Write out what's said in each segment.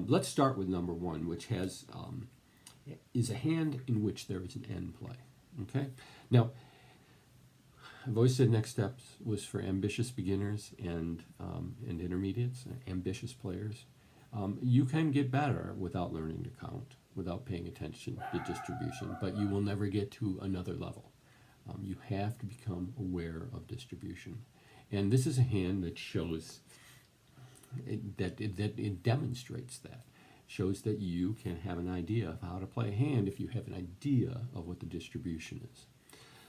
let's start with number one, which is a hand in which there is an end play. Okay? Now, I've always said next steps was for ambitious beginners and intermediates, ambitious players. You can get better without learning to count, without paying attention to distribution, but you will never get to another level. You have to become aware of distribution. And this is a hand that shows, it demonstrates that. Shows that you can have an idea of how to play a hand if you have an idea of what the distribution is.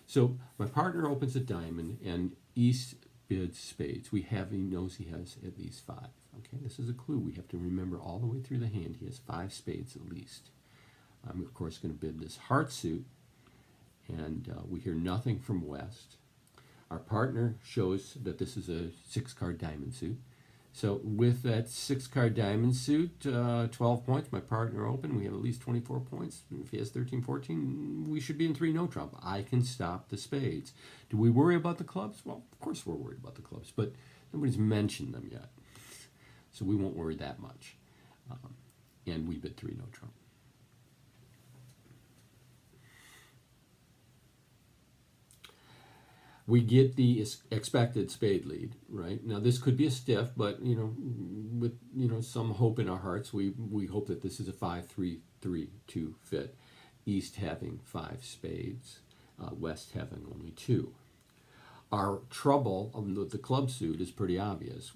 So my partner opens a diamond and East bids spades. He knows he has at least 5. Okay, this is a clue. We have to remember all the way through the hand he has 5 spades at least. I'm of course going to bid this heart suit, and we hear nothing from West. Our partner shows that this is a 6-card diamond suit. So with that 6-card diamond suit, 12 points, my partner open, we have at least 24 points. If he has 13, 14, we should be in 3-no trump. I can stop the spades. Do we worry about the clubs? Well, of course we're worried about the clubs, but nobody's mentioned them yet. So we won't worry that much. And we bid 3-no trump. We get the expected spade lead, right? Now this could be a stiff, but with some hope in our hearts, we hope that this is a 5-3-3-2 fit. East having 5 spades, West having only 2. Our trouble with the club suit is pretty obvious.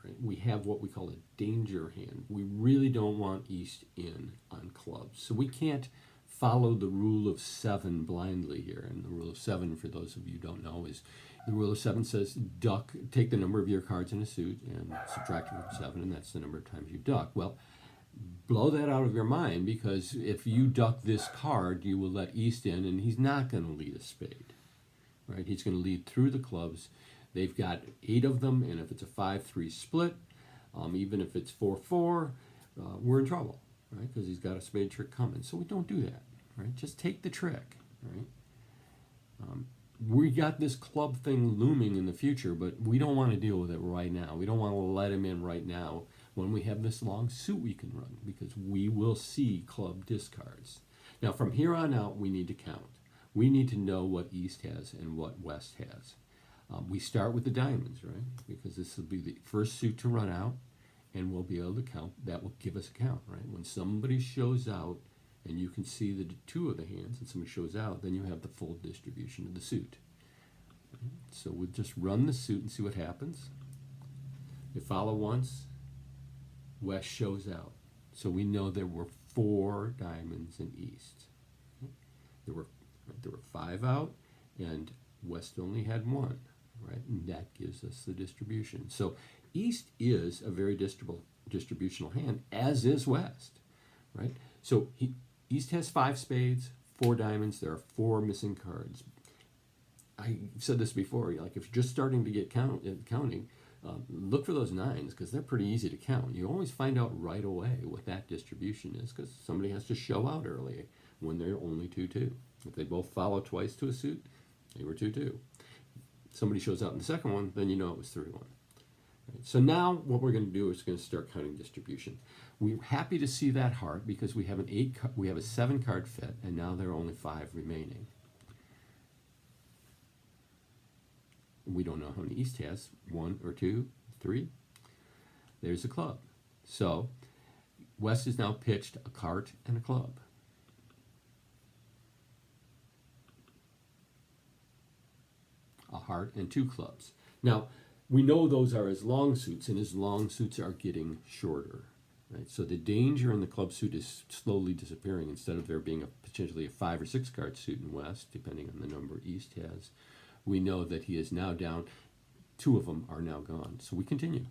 Right? We have what we call a danger hand. We really don't want East in on clubs, so we can't follow the rule of 7 blindly here. And the rule of 7, for those of you who don't know, is the rule of 7 says duck, take the number of your cards in a suit and subtract it from 7, and that's the number of times you duck. Well, blow that out of your mind, because if you duck this card, you will let East in, and he's not going to lead a spade. Right? He's going to lead through the clubs. They've got 8 of them, and if it's a 5-3 split, even if it's 4-4, we're in trouble. Right, because he's got a spade trick coming. So we don't do that, right? Just take the trick, right? We got this club thing looming in the future, but we don't want to deal with it right now. We don't want to let him in right now when we have this long suit we can run, because we will see club discards. Now, from here on out, we need to count. We need to know what East has and what West has. We start with the diamonds, right? Because this will be the first suit to run out. And we'll be able to count. That will give us a count, right? When somebody shows out and you can see the 2 of the hands and somebody shows out, then you have the full distribution of the suit. So we'll just run the suit and see what happens. They follow once. West shows out. So we know there were 4 diamonds in East. There were 5 out, and West only had 1, right? And that gives us the distribution. So East is a very distributional hand, as is West, right? So East has 5 spades, 4 diamonds. There are 4 missing cards. I said this before. Like, if you're just starting to get counting, look for those 9s, because they're pretty easy to count. You always find out right away what that distribution is, because somebody has to show out early when they're only 2-2. If they both follow twice to a suit, they were 2-2. Somebody shows out in the second one, then you know it was 3-1. So now what we're going to do is going to start counting distribution. We're happy to see that heart, because we have a 7-card fit, and now there are only 5 remaining. We don't know how many East has, 1 or 2, 3. There's a club. So West has now pitched a cart and a club. A heart and 2 clubs. Now, we know those are his long suits, and his long suits are getting shorter. Right? So the danger in the club suit is slowly disappearing. Instead of there being potentially a 5 or 6 card suit in West, depending on the number East has, we know that he is now down. 2 of them are now gone. So we continue.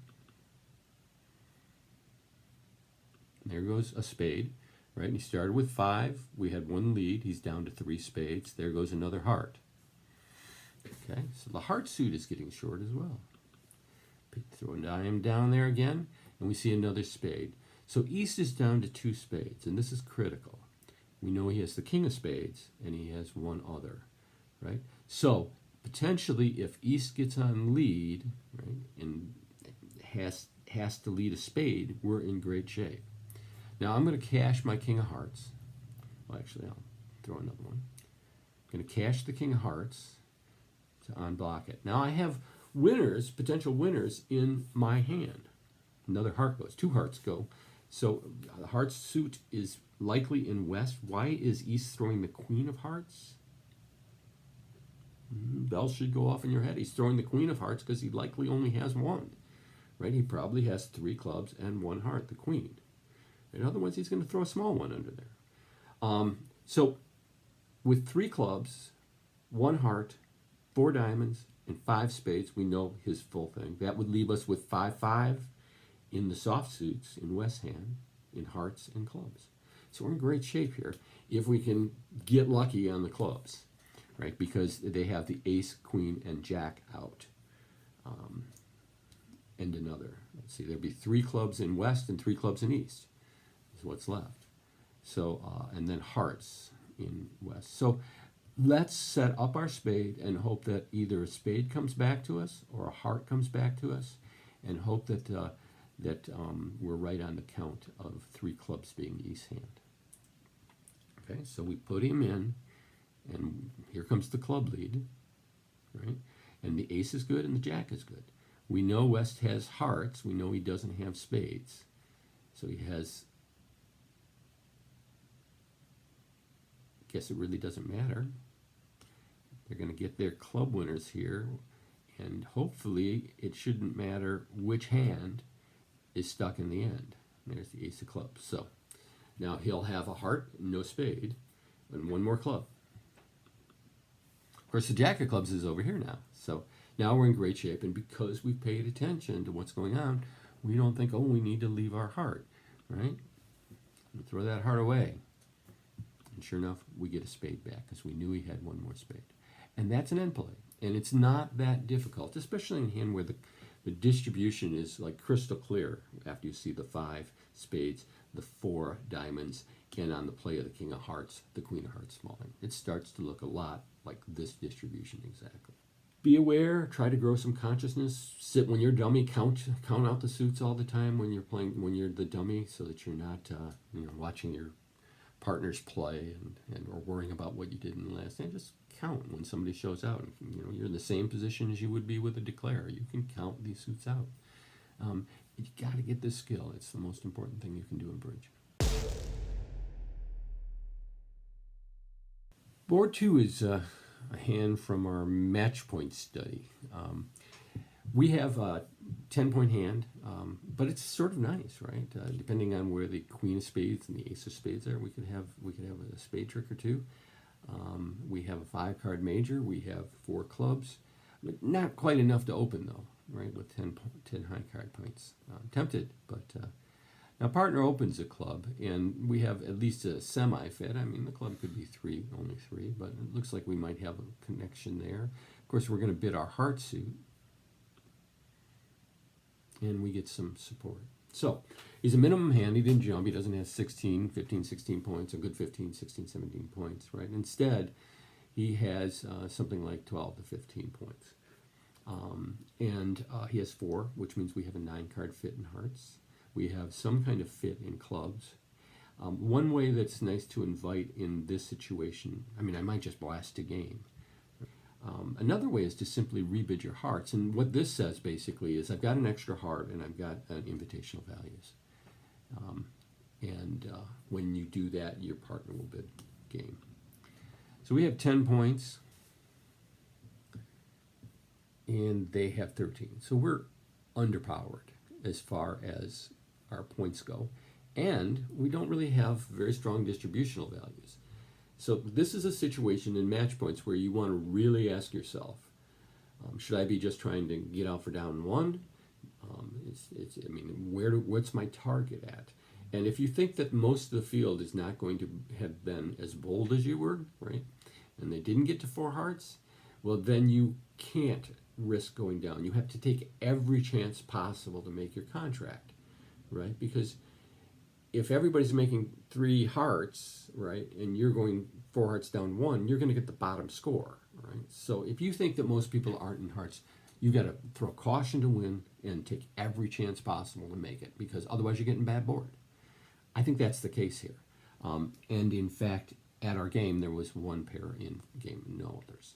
There goes a spade. Right? And he started with 5. We had 1 lead. He's down to 3 spades. There goes another heart. Okay, so the heart suit is getting short as well. Throw a dime down there again, and we see another spade. So East is down to 2 spades, and this is critical. We know he has the king of spades, and he has 1 other, right? So potentially, if East gets on lead, right, and has to lead a spade, we're in great shape. Now I'm going to cash my king of hearts. Well, actually, I'll throw another one. I'm going to cash the king of hearts to unblock it. Now I have winners, potential winners in my hand. Another heart goes. 2 hearts go. So the heart suit is likely in West. Why is East throwing the queen of hearts? Bells should go off in your head. He's throwing the queen of hearts because he likely only has one. Right? He probably has 3 clubs and 1 heart, the queen. In other words, he's going to throw a small one under there. So with 3 clubs, 1 heart, 4 diamonds, and 5 spades, we know his full thing. That would leave us with 5-5 in the soft suits in West hand, in hearts and clubs. So we're in great shape here if we can get lucky on the clubs, right? Because they have the ace, queen, and jack out. And another. Let's see, there'd be 3 clubs in West and 3 clubs in East is what's left. So, and then hearts in West. So let's set up our spade and hope that either a spade comes back to us or a heart comes back to us, and hope that we're right on the count of 3 clubs being East hand. Okay, so we put him in, and here comes the club lead, right? And the ace is good and the jack is good. We know West has hearts. We know he doesn't have spades. So he has, guess it really doesn't matter. They're going to get their club winners here, and hopefully it shouldn't matter which hand is stuck in the end. There's the ace of clubs. So now he'll have a heart, no spade, and 1 more club. Of course, the jack of clubs is over here now. So now we're in great shape, and because we've paid attention to what's going on, we don't think, oh, we need to leave our heart, right? We throw that heart away. And sure enough, we get a spade back because we knew he had 1 more spade. And that's an end play. And it's not that difficult, especially in a hand where the distribution is like crystal clear after you see the 5 spades, the 4 diamonds, and on the play of the king of hearts, the queen of hearts falling. It starts to look a lot like this distribution exactly. Be aware, try to grow some consciousness. Sit when you're dummy, count out the suits all the time when you're playing, when you're the dummy, so that you're not watching your partners play and or worrying about what you did in the last hand. Just count when somebody shows out. You're in the same position as you would be with a declare. You can count these suits out. You got to get this skill. It's the most important thing you can do in bridge. Board 2 is a hand from our match point study. We have a 10-point hand, but it's sort of nice, right? Depending on where the queen of spades and the ace of spades are, we could have a spade trick or 2. We have a 5-card major. We have 4 clubs, but not quite enough to open though, right? With 10 high card points. Tempted, but now partner opens a club, and we have at least a semi-fit. I mean, the club could be only 3, but it looks like we might have a connection there. Of course, we're going to bid our heart suit, and we get some support. So he's a minimum hand. He didn't jump. He doesn't have 15, 16 points, a good 15, 16, 17 points, right? Instead, he has something like 12 to 15 points. And he has 4, which means we have a 9-card fit in hearts. We have some kind of fit in clubs. One way that's nice to invite in this situation, I mean, I might just blast a game. Another way is to simply rebid your hearts. And what this says basically is I've got an extra heart and I've got an invitational values. When you do that, your partner will bid game. So we have 10 points and they have 13. So we're underpowered as far as our points go. And we don't really have very strong distributional values. So this is a situation in match points where you want to really ask yourself, should I be just trying to get out for down 1? What's my target at? And if you think that most of the field is not going to have been as bold as you were, right, and they didn't get to 4 hearts, well, then you can't risk going down. You have to take every chance possible to make your contract, right? Because if everybody's making 3 hearts, right, and you're going 4 hearts down 1, you're going to get the bottom score, right? So if you think that most people aren't in hearts, you got to throw caution to win and take every chance possible to make it, because otherwise you're getting bad board. I think that's the case here. And in fact, at our game, there was one pair in game, no others.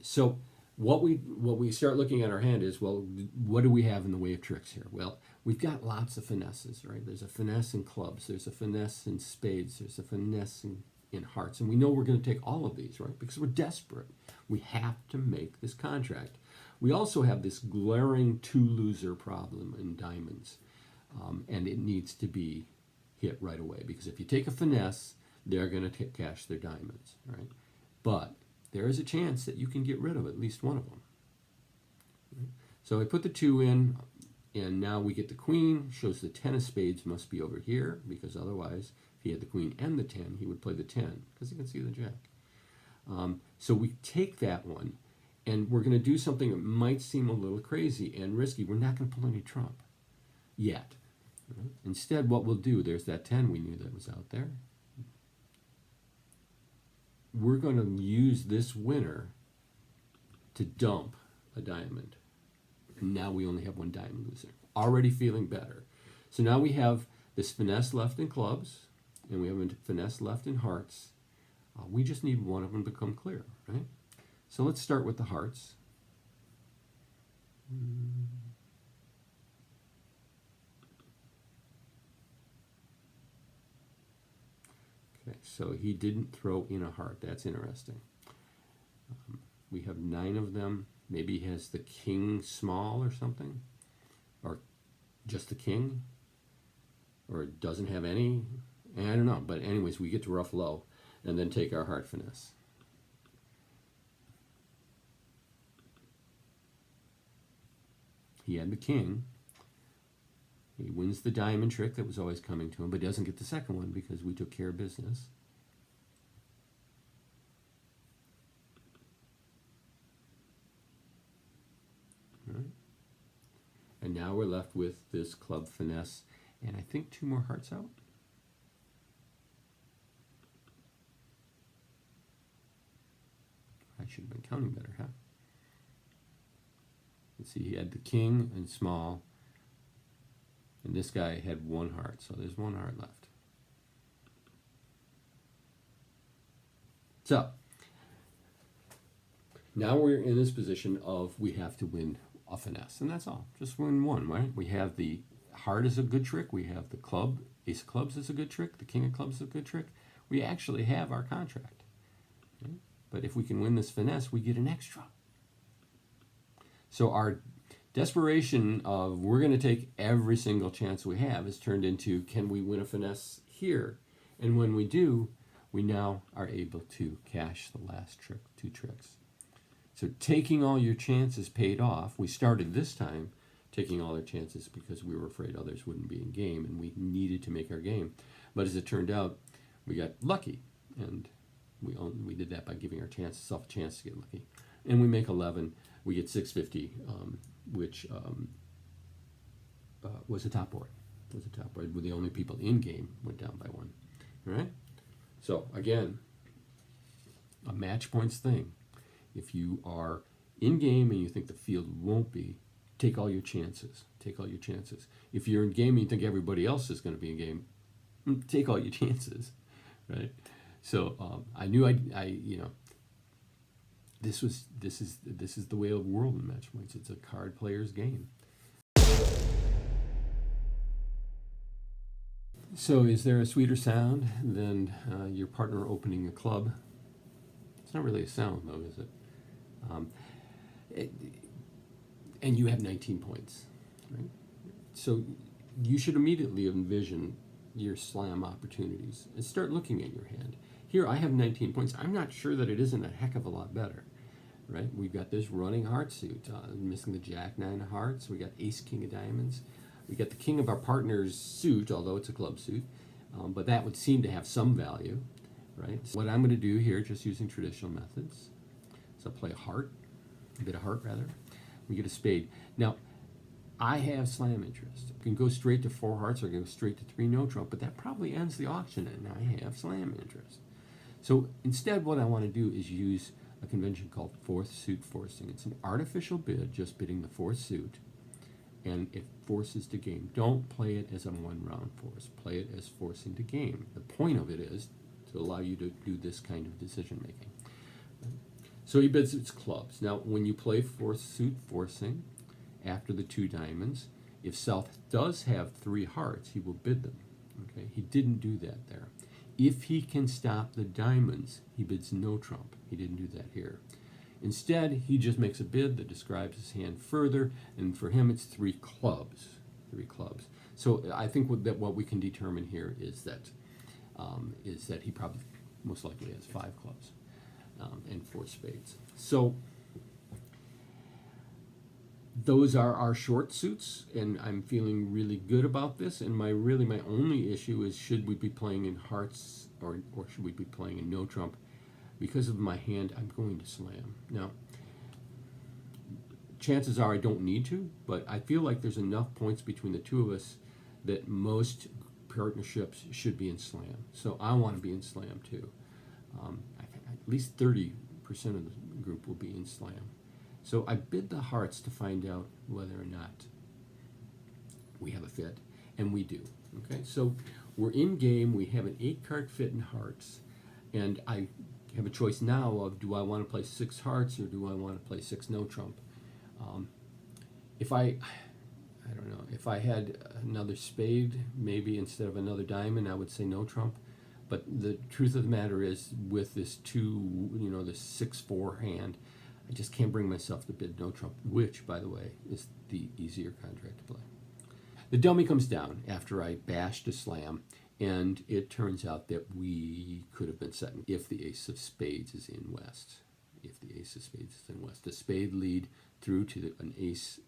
So what we start looking at our hand is, well, what do we have in the way of tricks here? Well, we've got lots of finesses, right? There's a finesse in clubs, there's a finesse in spades, there's a finesse in hearts, and we know we're going to take all of these, right? Because we're desperate. We have to make this contract. We also have this glaring two-loser problem in diamonds, and it needs to be hit right away, because if you take a finesse, they're going to cash their diamonds, right? But there is a chance that you can get rid of at least one of them. Right? So I put the 2 in, and now we get the queen, shows the 10 of spades must be over here, because otherwise, if he had the queen and the 10, he would play the 10, because he can see the jack. So we take that one, and we're going to do something that might seem a little crazy and risky. We're not going to pull any trump yet. Right? Instead, what we'll do, there's that 10 we knew that was out there. We're going to use this winner to dump a diamond. And now we only have one diamond loser. Already feeling better. So now we have this finesse left in clubs, and we have a finesse left in hearts. We just need one of them to come clear, right? So let's start with the hearts. Okay, so he didn't throw in a heart. That's interesting. We have 9 of them. Maybe he has the king small or something, or just the king, or doesn't have any. I don't know. But anyways, we get to rough low and then take our heart finesse. He had the king. He wins the diamond trick that was always coming to him, but doesn't get the second one because we took care of business. Right. And now we're left with this club finesse, and I think 2 more hearts out. I should have been counting better, huh? Let's see, he had the king and small, and this guy had 1 heart, so there's 1 heart left. So, now we're in this position of we have to win a finesse, and that's all. Just win one, right? We have the heart is a good trick. We have the club, ace of clubs is a good trick. The king of clubs is a good trick. We actually have our contract. Okay? But if we can win this finesse, we get an extra. So our desperation of we're going to take every single chance we have is turned into can we win a finesse here? And when we do, we now are able to cash the last trick, 2 tricks. So taking all your chances paid off. We started this time taking all our chances because we were afraid others wouldn't be in game and we needed to make our game. But as it turned out, we got lucky, and we did that by giving ourselves a chance to get lucky. And we make 11. We get 650, which was a top board. Was a top board. We're the only people in game went down by 1. All right. So again, a match points thing. If you are in game and you think the field won't be, take all your chances. Take all your chances. If you're in game and you think everybody else is going to be in game, take all your chances, right? So I knew this is the way of the world in match points. It's a card player's game. So is there a sweeter sound than your partner opening a club? It's not really a sound, though, is it? And you have 19 points, right? So you should immediately envision your slam opportunities and start looking at your hand. Here I have 19 points. I'm not sure that it isn't a heck of a lot better, right? We've got this running heart suit, missing the jack 9 of hearts. We got ace king of diamonds. We got the king of our partner's suit, although it's a club suit, but that would seem to have some value, right? So what I'm going to do here, just using traditional methods, so play a bit of heart rather. We get a spade. Now, I have slam interest. I can go straight to 4 hearts or I can go straight to 3 no trump, but that probably ends the auction and I have slam interest. So instead what I want to do is use a convention called 4th suit forcing. It's an artificial bid, just bidding the 4th suit, and it forces to game. Don't play it as a one-round force. Play it as forcing to game. The point of it is to allow you to do this kind of decision making. So he bids its clubs. Now, when you play suit forcing after the 2 diamonds, if South does have 3 hearts, he will bid them. Okay, he didn't do that there. If he can stop the diamonds, he bids no trump. He didn't do that here. Instead, he just makes a bid that describes his hand further, and for him, it's 3 clubs. 3 clubs. So I think what we can determine here is that he probably most likely has 5 clubs and 4 spades. So those are our short suits, and I'm feeling really good about this. And my only issue is, should we be playing in hearts or should we be playing in no trump? Because of my hand, I'm going to slam. Now, chances are I don't need to, but I feel like there's enough points between the 2 of us that most partnerships should be in slam. So I want to be in slam too. At least 30% of the group will be in slam. So I bid the hearts to find out whether or not we have a fit, and we do. Okay, so we're in game. We have an 8-card fit in hearts, and I have a choice now of, do I want to play 6 hearts or do I want to play 6 no trump? If I don't know, if I had another spade, maybe instead of another diamond, I would say no trump. But the truth of the matter is, with this this 6-4 hand, I just can't bring myself to bid no trump, which, by the way, is the easier contract to play. The dummy comes down after I bashed a slam, and it turns out that we could have been setting if the ace of spades is in west. If the ace of spades is in west, the spade lead through to an ace,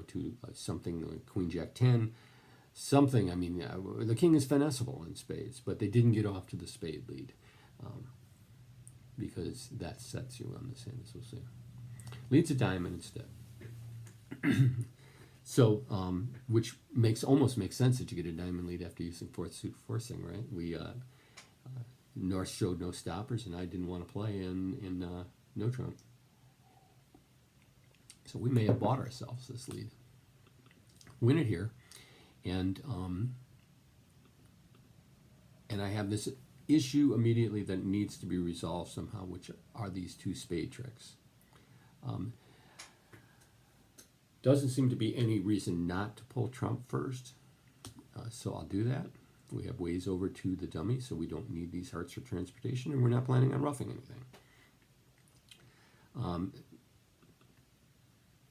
to something like queen jack 10, something. I mean, the king is finessable in spades, but they didn't get off to the spade lead because that sets you on this hand, as we'll see. Leads a diamond instead. So, which almost makes sense that you get a diamond lead after using 4th suit forcing, right? We North showed no stoppers, and I didn't want to play in no trump. So we may have bought ourselves this lead. Win it here, and I have this issue immediately that needs to be resolved somehow, which are these 2 spade tricks. Doesn't seem to be any reason not to pull trump first, so I'll do that. We have ways over to the dummy, so we don't need these hearts for transportation, and we're not planning on roughing anything.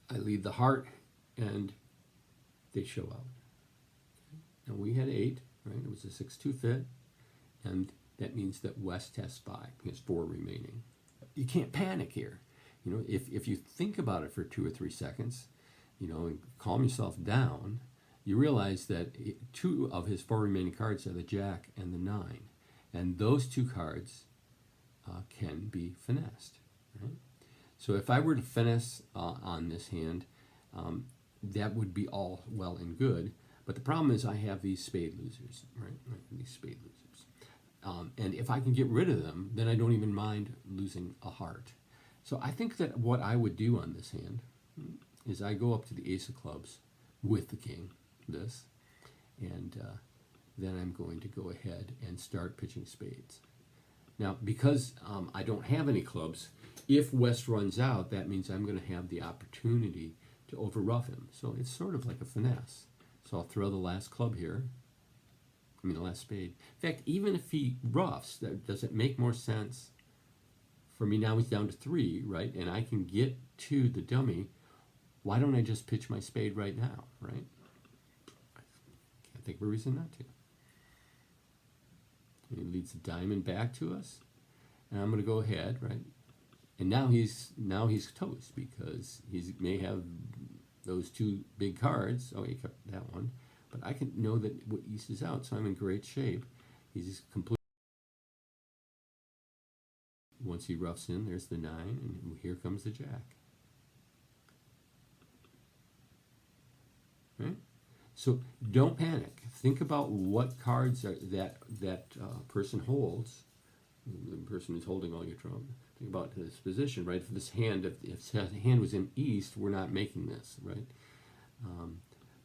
I lead the heart, and they show out. Now we had 8, right? It was a 6-2 fit, and that means that West has 5. He has 4 remaining. You can't panic here. If you think about it for 2 or 3 seconds, and calm yourself down, you realize that 2 of his 4 remaining cards are the jack and the 9, and those 2 cards can be finessed. Right? So if I were to finesse on this hand, that would be all well and good, but the problem is I have these spade losers, right? These spade losers. And if I can get rid of them, then I don't even mind losing a heart. So I think that what I would do on this hand is I go up to the ace of clubs with the king, and then I'm going to go ahead and start pitching spades. Now, because I don't have any clubs, if West runs out, that means I'm going to have the opportunity to over-rough him. So it's sort of like a finesse. So I'll throw the last club here. The last spade. In fact, even if he roughs, does it make more sense for me? Now he's down to 3, right? And I can get to the dummy. Why don't I just pitch my spade right now, right? Can't think of a reason not to. And he leads the diamond back to us. And I'm going to go ahead, right? And now he's toast because he may have those 2 big cards. Oh, he kept that one. But I can know that East is out, so I'm in great shape. He's complete. Once he roughs in, there's the 9, and here comes the jack. Right? So don't panic. Think about what cards that person holds. The person who's holding all your trump. Think about his position, right? If this hand, if his hand was in East, we're not making this, right?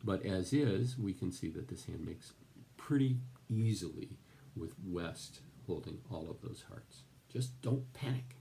But as is, we can see that this hand makes pretty easily with West holding all of those hearts. Just don't panic.